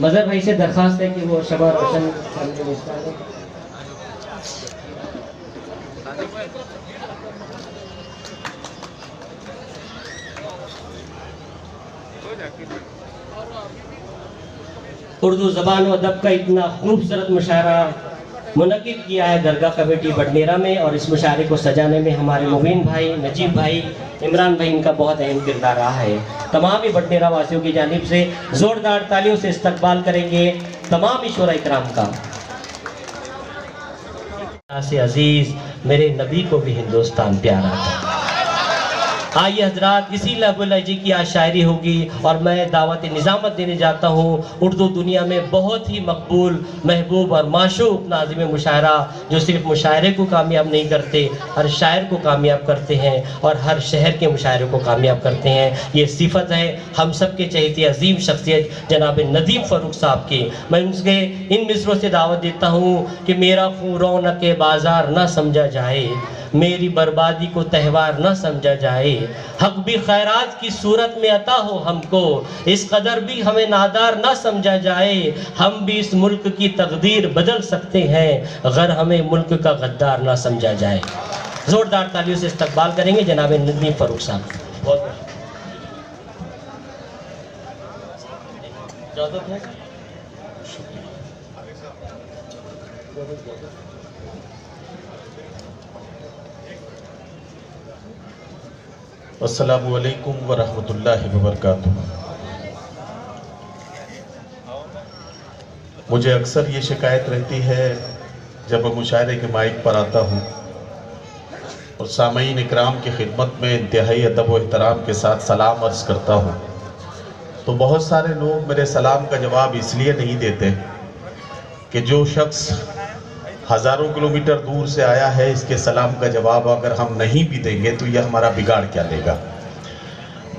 मजहर भाई से दरख्वास्त है कि वो शबा रोशन उर्दू ज़बान व अदब का इतना खूबसूरत मुशायरा मुनक़िद किया है दरगाह कमेटी बडनेरा में, और इस मुशायरे को सजाने में हमारे मुबीन भाई, नजीब भाई, इमरान भाई, इनका बहुत अहम किरदार रहा है। तमाम ही बडनेरा वासियों की जानिब से ज़ोरदार तालियों से इस्तकबाल करेंगे तमाम ही शोरा इकराम का। से अजीज़ मेरे नबी को भी हिंदुस्तान प्यारा था। आइए हजरात, इसी लहबुल जी की आज शायरी होगी और मैं दावत निज़ामत देने जाता हूँ। उर्दू दुनिया में बहुत ही मकबूल, महबूब और माशूक नाज़िम मुशायरा, जो सिर्फ मुशायरे को कामयाब नहीं करते, हर शायर को कामयाब करते हैं और हर शहर के मुशायरे को कामयाब करते हैं। ये सिफत है हम सब के चहेते अजीम शख्सियत जनाब नदीम फ़ारूक साहब की। मैं उनके इन मिसरों से दावत देता हूँ कि मेरा खून रौनक बाज़ार न समझा जाए, मेरी बर्बादी को त्यौहार न समझा जाए, हक भी खैरात की सूरत में अता हो हमको, इस कदर भी हमें नादार न समझा जाए, हम भी इस मुल्क की तकदीर बदल सकते हैं अगर हमें मुल्क का गद्दार न समझा जाए। ज़ोरदार तालियों से इस्तकबाल करेंगे जनाब नदीम फ़ारूक साहब। बहुत इजाज़त है। अस्सलामु अलैकुम व रहमतुल्लाहि व बरकातुहू। मुझे अक्सर ये शिकायत रहती है जब मैं मुशायरे के माइक पर आता हूँ और सामईन इकराम की खिदमत में इंतहाई अदब व एहतराम के साथ सलाम अर्ज़ करता हूँ, तो बहुत सारे लोग मेरे सलाम का जवाब इसलिए नहीं देते कि जो शख्स हज़ारों किलोमीटर दूर से आया है, इसके सलाम का जवाब अगर हम नहीं भी देंगे तो यह हमारा बिगाड़ क्या लेगा।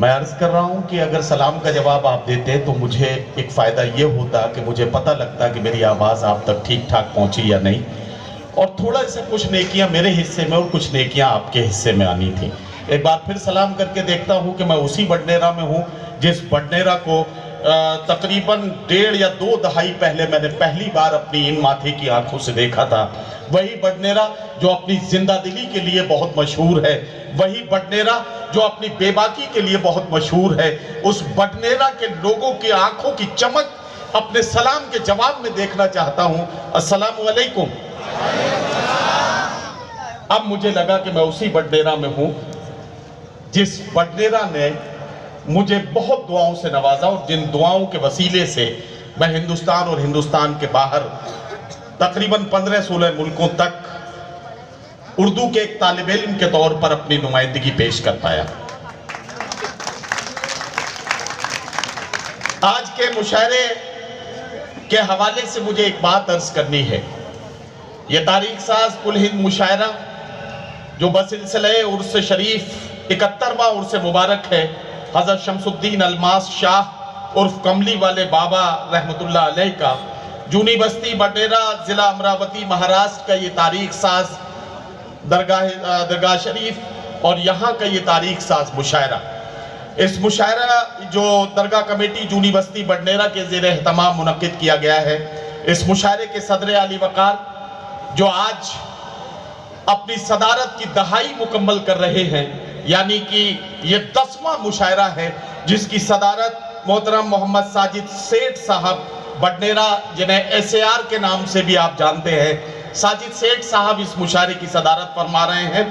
मैं अर्ज़ कर रहा हूँ कि अगर सलाम का जवाब आप देते तो मुझे एक फ़ायदा ये होता कि मुझे पता लगता कि मेरी आवाज़ आप तक ठीक ठाक पहुँची या नहीं, और थोड़ा सा कुछ नेकियाँ मेरे हिस्से में और कुछ नेकियाँ आपके हिस्से में आनी थी। एक बार फिर सलाम करके देखता हूँ कि मैं उसी बडनेरा में हूँ जिस बडनेरा को तकरीबन 1.5 या 2 दहाई पहले मैंने पहली बार अपनी इन माथे की आंखों से देखा था। वही बडनेरा जो अपनी जिंदादिली के लिए बहुत मशहूर है, वही बडनेरा जो अपनी बेबाकी के लिए बहुत मशहूर है, उस बडनेरा के लोगों की आंखों की चमक अपने सलाम के जवाब में देखना चाहता हूँ। अस्सलामु अलैकुम। अब मुझे लगा कि मैं उसी बडनेरा में हूँ जिस बडनेरा ने मुझे बहुत दुआओं से नवाजा और जिन दुआओं के वसीले से मैं हिंदुस्तान और हिंदुस्तान के बाहर तकरीबन 15-16 मुल्कों तक उर्दू के एक तालिब इल्म के तौर पर अपनी नुमाइंदगी पेश कर पाया। आज के मुशायरे के हवाले से मुझे एक बात अर्ज करनी है। यह तारीख साज कुल हिंद मुशायरा जो बसिलसिले उर्स शरीफ 71वां उर्स मुबारक है, हज़रत शमसुद्दीन अलमास शाह उर्फ कमली वाले बाबा रहमतुल्लाह अलैह का जूनी बस्ती बडनेरा ज़िला अमरावती महाराष्ट्र का ये तारीख साज दरगाह शरीफ और यहाँ का ये तारीख साज मुशायरा। इस मुशायरा जो दरगाह कमेटी जूनी बस्ती बडनेरा के ज़ेर एहतमाम मुनक़िद किया गया है, इस मुशायरे के सदर आली वक़ार जो आज अपनी सदारत की दहाई मुकम्मल कर रहे हैं, यानी कि ये 10वां मुशायरा है जिसकी सदारत मोहतरम मोहम्मद साजिद सेठ साहब बडनेरा, जिन्हें SAR के नाम से भी आप जानते हैं, साजिद सेठ साहब इस मुशायरे की सदारत फरमा रहे हैं।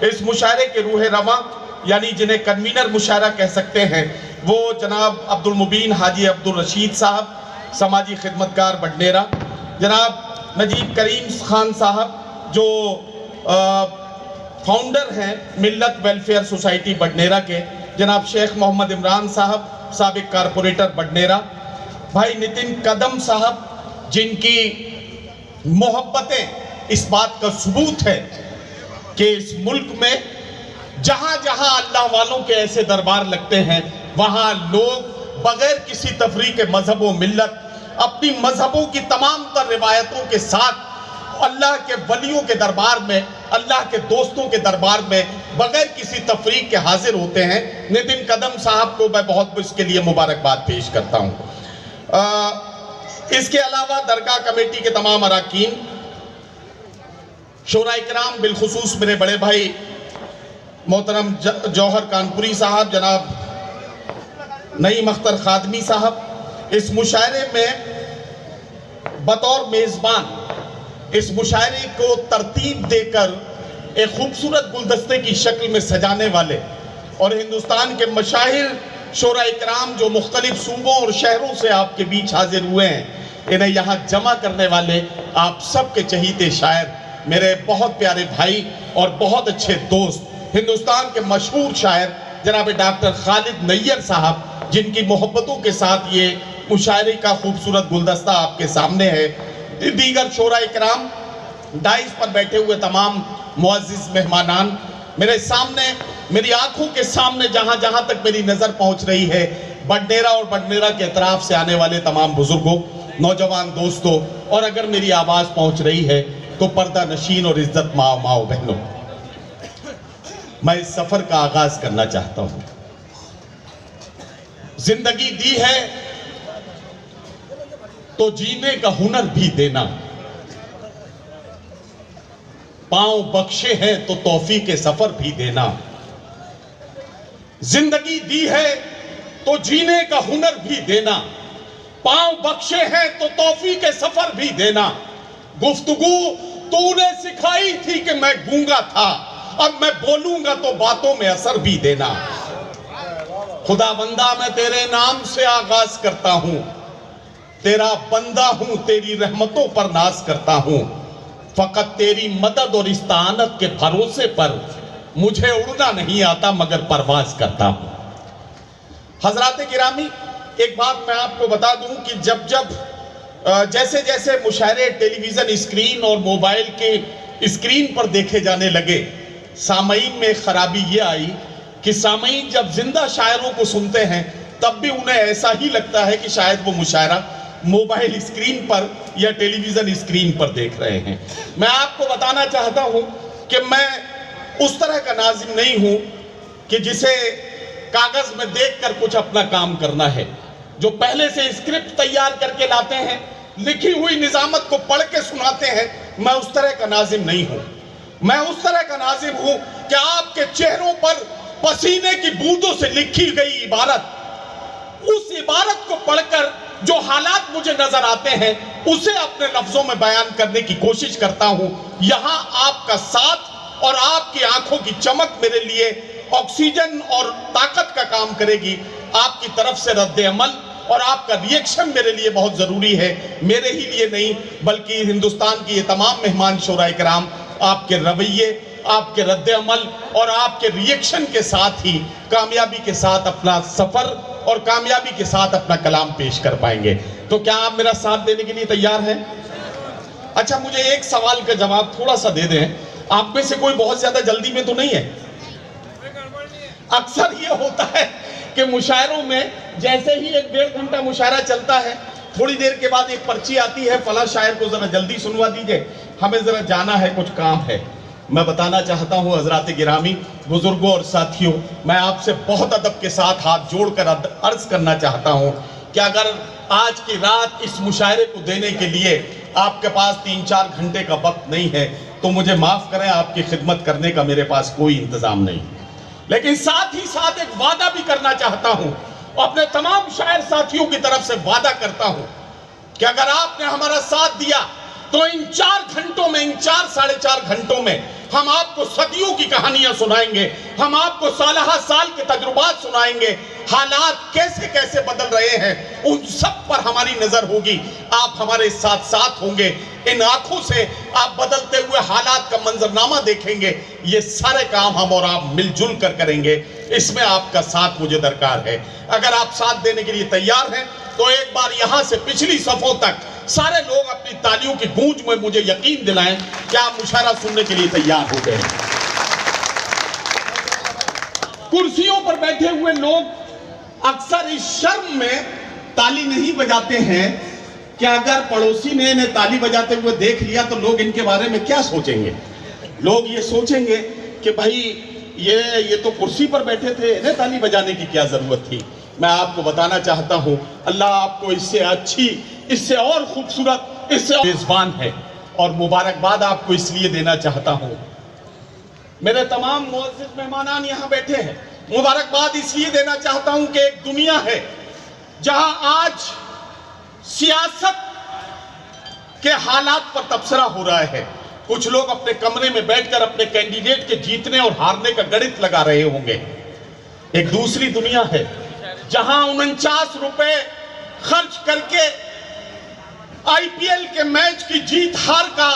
इस मुशायरे के रूह रवा यानी जिन्हें कन्वीनर मुशायरा कह सकते हैं, वो जनाब अब्दुल मुबीन हाजी अब्दुल रशीद साहब, समाजी खिदमतकार बडनेरा, जनाब नजीब करीम खान साहब जो फाउंडर हैं मिल्लत वेलफेयर सोसाइटी बडनेरा के, जनाब शेख मोहम्मद इमरान साहब साबिक कारपोरेटर बडनेरा, भाई नितिन कदम साहब जिनकी मोहब्बतें इस बात का सबूत है कि इस मुल्क में जहाँ जहाँ अल्लाह वालों के ऐसे दरबार लगते हैं वहाँ लोग बगैर किसी तफरीक के मजहब व मिल्लत अपनी मजहबों की तमाम तर रिवायतों के साथ अल्लाह के वलियों के दरबार में, अल्लाह के दोस्तों के दरबार में बगैर किसी तफरीक के हाजिर होते हैं। नितिन कदम साहब को मैं बहुत इसके लिए मुबारकबाद पेश करता हूँ। इसके अलावा दरगाह कमेटी के तमाम अरकान, शोरा इकराम, बिलखुसूस मेरे बड़े भाई मोहतरम जौहर कानपुरी साहब, जनाब नईम अख्तर खादमी साहब, इस मुशायरे में बतौर मेज़बान इस मुशायरे को तरतीब देकर एक खूबसूरत गुलदस्ते की शक्ल में सजाने वाले और हिंदुस्तान के मशाहिर शोरा इकराम जो मुख्तलिफ सूबों और शहरों से आपके बीच हाजिर हुए हैं, इन्हें यहाँ जमा करने वाले आप सबके चहीते शायर, मेरे बहुत प्यारे भाई और बहुत अच्छे दोस्त, हिंदुस्तान के मशहूर शायर जनाब डॉक्टर खालिद नैयर साहब, जिनकी मोहब्बतों के साथ ये मुशायरे का खूबसूरत गुलदस्ता आपके सामने है। दीगर शोरा इकराम, डाइस पर बैठे हुए तमाम मुअज़्ज़िज़ मेहमानान, मेरे सामने, मेरी आंखों के सामने जहां जहां तक मेरी नजर पहुंच रही है, बडनेरा और बडनेरा के अतराफ से आने वाले तमाम बुजुर्गों, नौजवान दोस्तों, और अगर मेरी आवाज पहुंच रही है तो पर्दा नशीन और इज्जत माओ बहनों, मैं इस सफर का आगाज करना चाहता हूं। जिंदगी दी है तो जीने का हुनर भी देना, पांव बख्शे हैं तो तौफीक के सफर भी देना। जिंदगी दी है तो जीने का हुनर भी देना, पांव बख्शे हैं तो तौफीक के सफर भी देना। गुफ्तगू तूने सिखाई थी कि मैं गूंगा था, अब मैं बोलूंगा तो बातों में असर भी देना। खुदाबंदा मैं तेरे नाम से आगाज करता हूं, तेरा बंदा हूं, तेरी रहमतों पर नाज करता हूं। फकत तेरी मदद और इस्तानत के भरोसे पर मुझे उड़ना नहीं आता मगर परवाज करता हूं। हजरात गिरामी, एक बात मैं आपको बता दूं कि जब जैसे जैसे मुशायरे टेलीविजन स्क्रीन और मोबाइल के स्क्रीन पर देखे जाने लगे, सामईन में खराबी ये आई कि सामईन जब जिंदा शायरों को सुनते हैं तब भी उन्हें ऐसा ही लगता है कि शायद वो मुशायरा मोबाइल स्क्रीन पर या टेलीविजन स्क्रीन पर देख रहे हैं। मैं आपको बताना चाहता हूं कि मैं उस तरह का नाज़िम नहीं हूं कि जिसे कागज में देखकर कुछ अपना काम करना है, जो पहले से स्क्रिप्ट तैयार करके लाते हैं, लिखी हुई निजामत को पढ़ के सुनाते हैं। मैं उस तरह का नाज़िम नहीं हूं। मैं उस तरह का नाज़िम हूं कि आपके चेहरों पर पसीने की बूंदों से लिखी गई इबारत, उस इबारत को पढ़कर जो हालात मुझे नजर आते हैं उसे अपने लफ्जों में बयान करने की कोशिश करता हूं। यहां आपका साथ और आपकी आंखों की चमक मेरे लिए ऑक्सीजन और ताकत का काम करेगी। आपकी तरफ से रद्द अमल और आपका रिएक्शन मेरे लिए बहुत जरूरी है, मेरे ही लिए नहीं बल्कि हिंदुस्तान की ये तमाम मेहमान शोरा इकराम आपके रवैये, आपके रद्द अमल और आपके रिएक्शन के साथ ही कामयाबी के साथ अपना सफर और कामयाबी के साथ अपना कलाम पेश कर पाएंगे। तो क्या आप मेरा साथ देने के लिए तैयार हैं? अच्छा, मुझे एक सवाल का जवाब थोड़ा सा दे दें, आप में से कोई बहुत ज्यादा जल्दी में तो नहीं है? अक्सर ये होता है कि मुशायरों में जैसे ही 1-1.5 घंटा मुशायरा चलता है, थोड़ी देर के बाद एक पर्ची आती है, फला शायर को जरा जल्दी सुनवा दीजिए, हमें जरा जाना है, कुछ काम है। मैं बताना चाहता हूं हजरात गिरामी, बुजुर्गों और साथियों, मैं आपसे बहुत अदब के साथ हाथ जोड़कर अर्ज करना चाहता हूं कि अगर आज की रात इस मुशायरे को देने के लिए आपके पास 3-4 घंटे का वक्त नहीं है तो मुझे माफ करें, आपकी खिदमत करने का मेरे पास कोई इंतजाम नहीं। लेकिन साथ ही साथ एक वादा भी करना चाहता हूं, अपने तमाम शायर साथियों की तरफ से वादा करता हूं कि अगर आपने हमारा साथ दिया तो इन 4 घंटों में, इन 4-4.5 घंटों में हम आपको सदियों की कहानियां सुनाएंगे, हम आपको साल के तजुर्बात सुनाएंगे, हालात कैसे कैसे बदल रहे हैं उन सब पर हमारी नजर होगी। आप हमारे साथ साथ होंगे, इन आंखों से आप बदलते हुए हालात का मंजरनामा देखेंगे। ये सारे काम हम और आप मिलजुल कर करेंगे, इसमें आपका साथ मुझे दरकार है। अगर आप साथ देने के लिए तैयार हैं तो एक बार यहां से पिछली सफों तक सारे लोग अपनी तालियों की गूंज में मुझे यकीन दिलाएं कि आप मुशायरा सुनने के लिए तैयार हो गए। कुर्सियों पर बैठे हुए लोग अक्सर इस शर्म में ताली नहीं बजाते हैं कि अगर पड़ोसी ने इन्हें ताली बजाते हुए देख लिया तो लोग इनके बारे में क्या सोचेंगे। लोग ये सोचेंगे कि भाई ये तो कुर्सी पर बैठे थे, इन्हें ताली बजाने की क्या जरूरत थी। मैं आपको बताना चाहता हूं, अल्लाह आपको इससे अच्छी इससे और खूबसूरत, इससे मेजबान है। और मुबारकबाद आपको इसलिए देना चाहता हूं, मेरे तमाम मुअज़्ज़िज़ मेहमानान यहां बैठे हैं, मुबारकबाद इसलिए देना चाहता हूं कि एक दुनिया है जहां आज सियासत के हालात पर तबसरा हो रहा है। कुछ लोग अपने कमरे में बैठकर अपने कैंडिडेट के जीतने और हारने का गणित लगा रहे होंगे। एक दूसरी दुनिया है जहां 49 रुपए खर्च करके आईपीएल के मैच की जीत हार का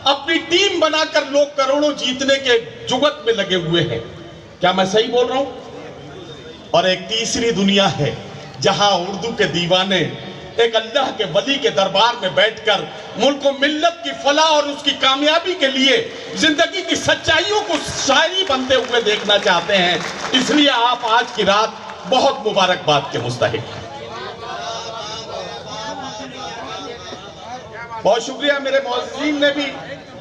अपनी टीम बनाकर लोग करोड़ों जीतने के जुगत में लगे हुए हैं। क्या मैं सही बोल रहा हूं? और एक तीसरी दुनिया है जहां उर्दू के दीवाने एक अल्लाह के वली के दरबार में बैठकर मुल्क को मिल्लत की फलाह और उसकी कामयाबी के लिए जिंदगी की सच्चाइयों को शायरी बनते हुए देखना चाहते हैं। इसलिए आप आज की रात बहुत मुबारकबाद के मुस्तहिक हैं। बहुत शुक्रिया। मेरे मुअज़्ज़िज़ीन ने भी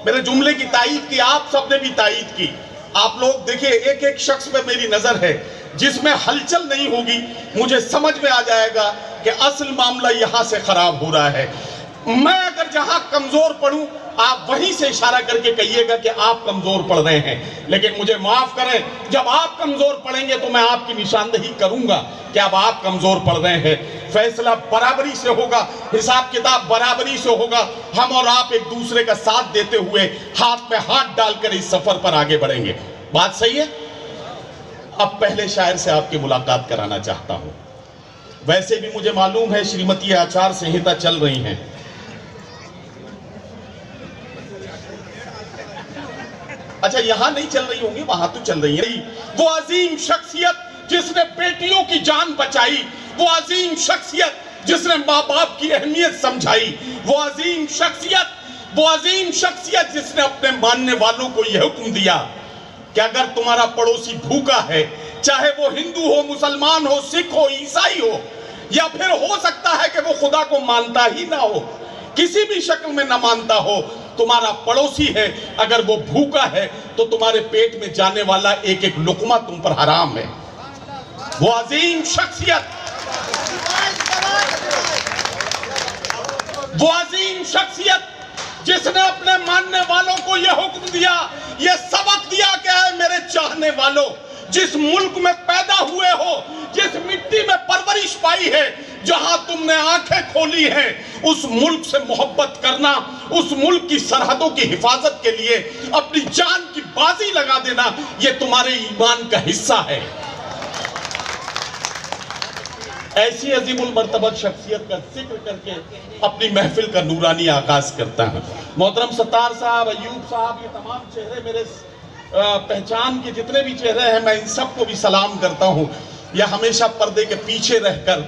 मेरे जुमले की तायीद की, आप सब ने भी तायीद की। आप लोग देखिए, एक एक शख्स पे मेरी नजर है, जिसमें हलचल नहीं होगी मुझे समझ में आ जाएगा कि असल मामला यहां से खराब हो रहा है। मैं अगर जहां कमजोर पढ़ूं, आप वहीं से इशारा करके कहिएगा कि आप कमजोर पढ़ रहे हैं। लेकिन मुझे माफ करें, जब आप कमजोर पढ़ेंगे तो मैं आपकी निशानदेही करूंगा कि अब आप कमजोर पढ़ रहे हैं। फैसला बराबरी से होगा, हिसाब किताब बराबरी से होगा। हम और आप एक दूसरे का साथ देते हुए हाथ में हाथ डालकर इस सफर पर आगे बढ़ेंगे। बात सही है? अब पहले शायर से आपकी मुलाकात कराना चाहता हूं। वैसे भी मुझे मालूम है श्रीमती आचार संहिता चल रही है, अच्छा यहां नहीं चल रही होंगी, वहां तो चल रही है। वो अजीम शख्सियत जिसने बेटियों की जान बचाई, वो अजीम शख्सियत जिसने माँ बाप की अहमियत समझाई, वो अजीम शख्सियत जिसने अपने मानने वालों को यह हुक्म दिया कि अगर तुम्हारा पड़ोसी भूखा है, चाहे वो हिंदू हो, मुसलमान हो, सिख हो, ईसाई हो, या फिर हो सकता है कि वो खुदा को मानता ही ना हो, किसी भी शक्ल में ना मानता हो, तुम्हारा पड़ोसी है, अगर वो भूखा है तो तुम्हारे पेट में जाने वाला एक एक लुकमा तुम पर हराम है। वो अजीम शख्सियत जिसने अपने मानने वालों को यह हुक्म दिया, यह सबक दिया कि है मेरे चाहने वालों, जिस मुल्क में पैदा हुए हो, जिस मिट्टी में परवरिश पाई है, जहां तुमने आंखें खोली हैं, उस मुल्क से मोहब्बत करना, उस मुल्क की सरहदों की हिफाजत के लिए अपनी जान की बाजी लगा देना, यह तुम्हारे ईमान का हिस्सा है। ऐसी अजीमुल मर्तबत शख्सियत का जिक्र करके अपनी महफिल का नूरानी आगाज करता है। मोहतरम सत्तार साहब, अयूब साहब, ये तमाम चेहरे मेरे पहचान के जितने भी चेहरे हैं, मैं इन सबको भी सलाम करता हूँ। यह हमेशा पर्दे के पीछे रहकर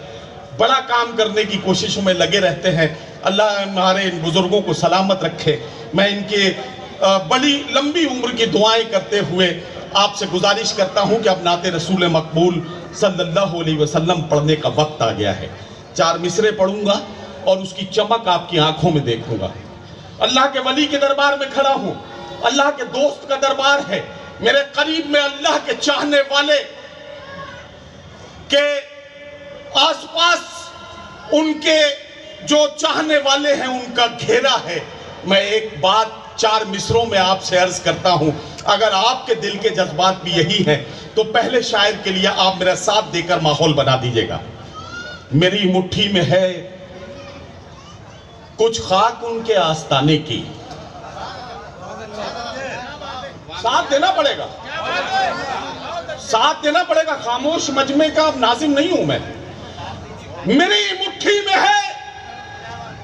बड़ा काम करने की कोशिशों में लगे रहते हैं। अल्लाह हमारे इन बुजुर्गों को सलामत रखे। मैं इनके बड़ी लंबी उम्र की दुआएं करते हुए आपसे गुजारिश करता हूं कि अब नाते रसूल मकबूल सल्लल्लाहु अलैहि वसल्लम पढ़ने का वक्त आ गया है। 4 मिसरे पढ़ूंगा और उसकी चमक आपकी आंखों में देखूंगा। अल्लाह के वली के दरबार में खड़ा हूं, अल्लाह के दोस्त का दरबार है। मेरे करीब में अल्लाह के चाहने वाले के आसपास उनके जो चाहने वाले हैं उनका घेरा है। मैं एक बात 4 मिसरों में आपसे अर्ज करता हूं, अगर आपके दिल के जज्बात भी यही हैं तो पहले शायर के लिए आप मेरा साथ देकर माहौल बना दीजिएगा। मेरी मुट्ठी में है कुछ खाक उनके आस्ताने की। साथ देना पड़ेगा, साथ देना पड़ेगा। खामोश मजमे का नाजिम नहीं हूं मैं। मेरी मुट्ठी में है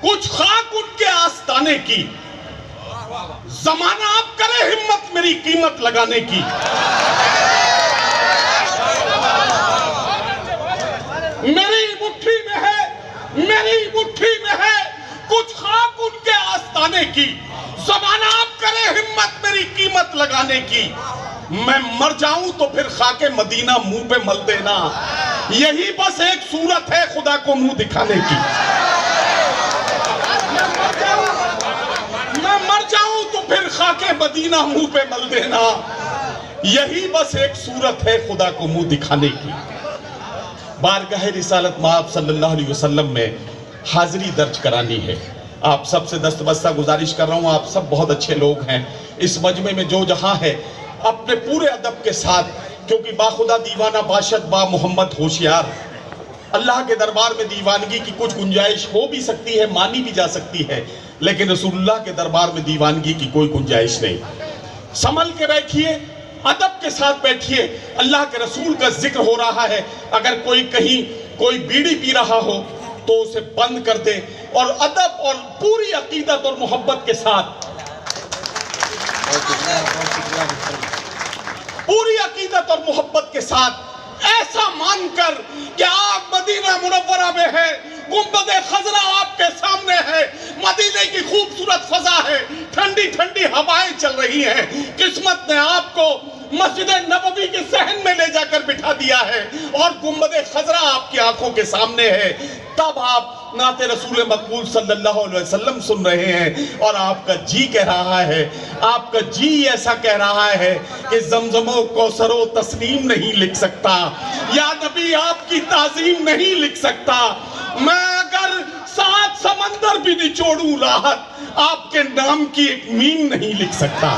कुछ खाक उनके आस्ताने की, जमाना आप करे हिम्मत मेरी कीमत लगाने की। मेरी मुट्ठी में है, मेरी मुट्ठी में है कुछ खाक उनके आस्ताने की, जमाना आप करे हिम्मत मेरी कीमत लगाने की। मैं मर जाऊं तो फिर खाके मदीना मुंह पे मल देना, यही बस एक सूरत है खुदा को मुंह दिखाने की। मैं मर जाऊं तो फिर खाके मदीना मुंह पे मल देना, यही बस एक सूरत है खुदा को मुंह दिखाने की। बारगाह रिसालत माब सल्लल्लाहु अलैहि वसल्लम में हाजिरी दर्ज करानी है। आप सबसे दस्तबस्ता गुजारिश कर रहा हूँ, आप सब बहुत अच्छे लोग हैं। इस मजमे में जो जहाँ है अपने पूरे अदब के साथ, क्योंकि बाखुदा दीवाना बाशद बा मोहम्मद होशियार, अल्लाह के दरबार में दीवानगी की कुछ गुंजाइश हो भी सकती है, मानी भी जा सकती है, लेकिन रसूलुल्लाह के दरबार में दीवानगी की कोई गुंजाइश नहीं। संभल के बैठिए, अदब के साथ बैठिए। अल्लाह के रसूल का जिक्र हो रहा है, अगर कोई कहीं कोई बीड़ी पी रहा हो तो उसे बंद कर दे और अदब और पूरी अकीदत और मोहब्बत के साथ, पूरी अकीदत और मोहब्बत के साथ ऐसा मानकर कि आप मदीना मुनव्वरा में है, गुंबद खजरा आपके सामने है, मदीने की खूबसूरत फजा है, ठंडी ठंडी हवाएं चल रही हैं, किस्मत ने आपको मस्जिद नबवी के सहन में ले जाकर बिठा दिया है और गुंबद खजरा आपकी आंखों के सामने है, तब आप नाते रसूल मकबूल सल्लल्लाहु अलैहि वसल्लम सुन रहे हैं और आपका जी कह रहा है, आपका जी ऐसा कह रहा है कि जमजमो कौसरो तस्नीम नहीं लिख सकता, या नबी आपकी ताजीम नहीं लिख सकता। मैं अगर 7 समंदर भी निचोड़ूं राहत, आपके नाम की एक मीम नहीं लिख सकता।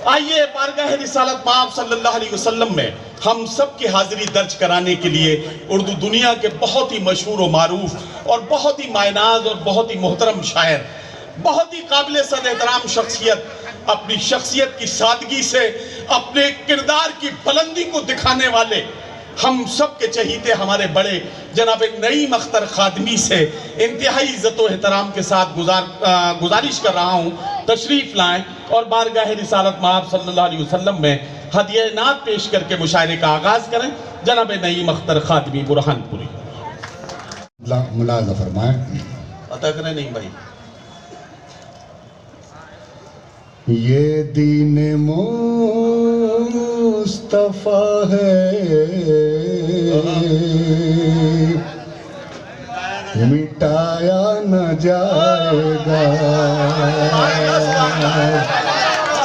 आइए बारगाह रिसालत माब सल्लल्लाहु अलैहि वसल्लम में हम सब की हाजिरी दर्ज कराने के लिए उर्दू दुनिया के बहुत ही मशहूर और मारूफ और बहुत ही मायनाज और बहुत ही मोहतरम शायर, बहुत ही काबिल सद एहतराम शख्सियत, अपनी शख्सियत की सादगी से अपने किरदार की बुलंदी को दिखाने वाले हम सब के चहीते हमारे बड़े जनाब नईम अख्तर खादमी से इंतहाई इज्जत व एहतराम के साथ गुजारिश कर रहा हूँ, तशरीफ लाएं और बारगाह रिसालत माब सल्लल्लाहु अलैहि वसल्लम में हदिया नात पेश करके मुशायरे का आगाज करें। जनाब नईम अख्तर खादमी बुरहानपुरी मुलाज़ा फरमाएं। पता करें नहीं भाई, ये दीन मुस्तफा है, मिटाया न जाएगा।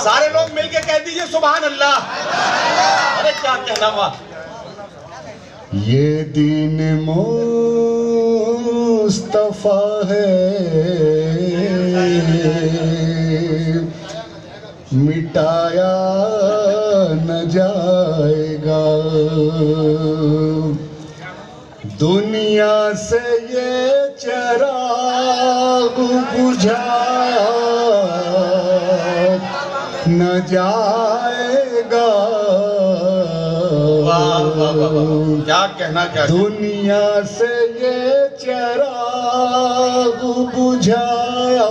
सारे लोग मिलके कह दीजिए सुभान अल्लाह। अरे क्या कहना हुआ। ये दीन मुस्तफा है, मिटाया न जाएगा। दुनिया से ये चिराग बुझाया न जाएगा। क्या कहना, क्या दुनिया से ये चिराग बुझाया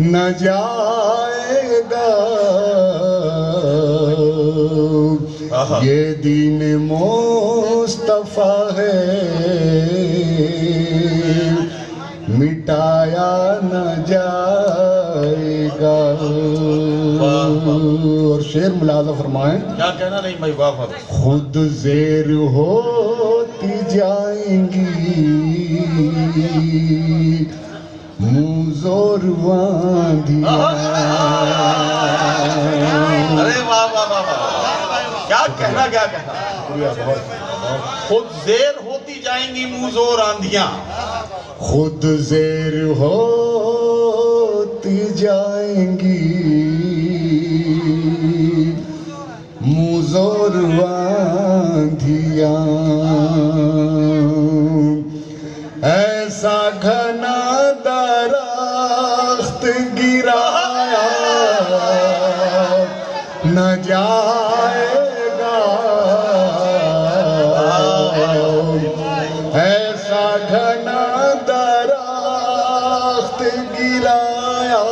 न जाएगा। ये दीन मुस्तफा है, मिटाया न जाएगा। और शेर मुलाज़ा फरमाएं। क्या कहना नहीं भाई, वाह वाह। खुद ज़ेर होती जाएंगी मुँह-ज़ोर वांधियाँ। अरे वाह वाह वाह वाह, क्या कहना, क्या कहना। खुद ज़ेर होती जाएंगी मुँह-ज़ोर आंधियाँ। खुद ज़ेर होती जाएंगी मुँह-ज़ोर वांधियाँ। ऐसा घना दरख्त गिराया न जाएगा। ऐसा घना दरख्त गिराया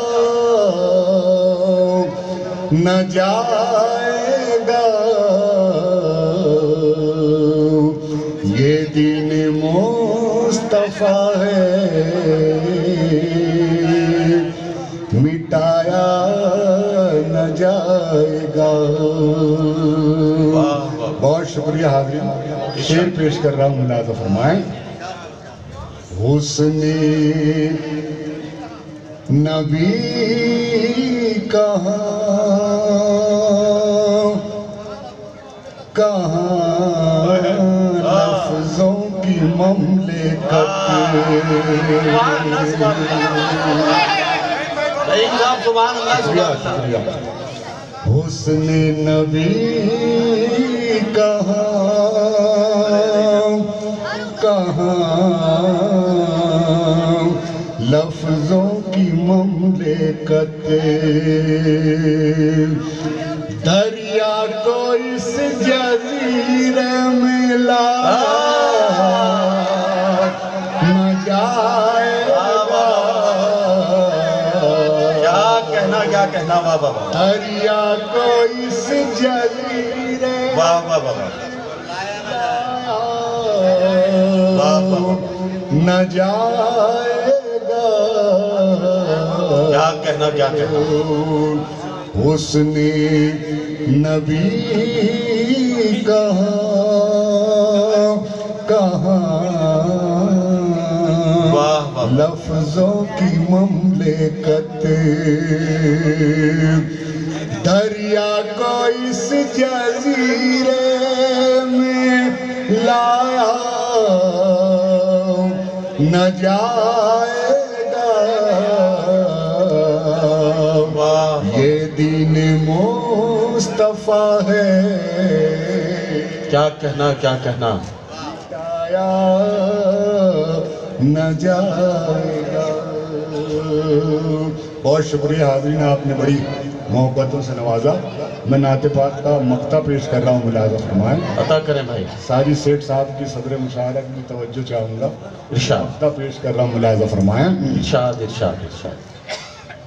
न जाएगा। ये दीन मुस्तफा है, मिटाया न जाएगा। बहुत शुक्रिया हाज़रीन। शेर पेश कर रहा हूँ, मुलाज़ा फरमाएं। हुस्ने नबी कहाँ कहाँ लफ्ज़ों ममलिकत। हुस्न नबी कहाँ लफ्जों की ममलिकत। दरिया को इस जजीरे में ला न जाएगा। क्या कहना वाह वाह। दरिया को इस जजीरे वाह वाह वाह न जाएगा। क्या कहना उसने नबी कहाँ लफ्जों की ममलिकत। दरिया को इस जजीरे में लाया न जाएगा। ये दीन मुस्तफा है। क्या कहना न जाएगा। बहुत शुक्रिया हाज़रीन, आपने बड़ी मोहब्बतों से नवाजा। मैं नाते पाक का मक्ता पेश कर रहा हूँ, मुलाज़ा फरमाएं। अता करें भाई। सारी सेठ साहब की सदर मुशारक की तवज्जो चाहूँगा। इरशाद। मक्ता पेश कर रहा हूँ, मुलाज़ा फरमाएं। इरशाद।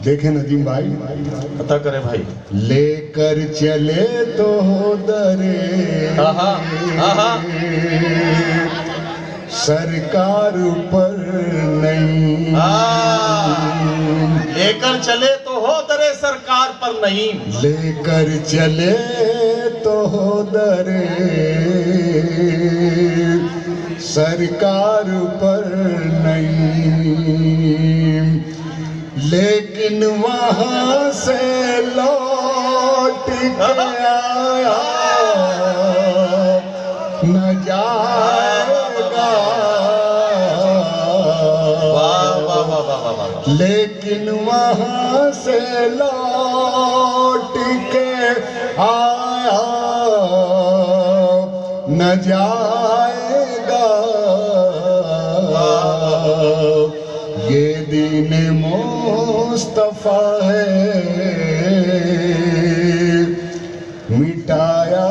देखें नदीम भाई, अता करें भाई। लेकर चले तो दरे सरकार पर नहीं। लेकर चले तो हो दरे सरकार पर नहीं। लेकर चले तो हो दरे सरकार पर नहीं। लेकिन वहां से लौट के आया न जाएगा। लेकिन वहां से लौट के आया न जाएगा। ये दीन मुस्तफा है, मिटाया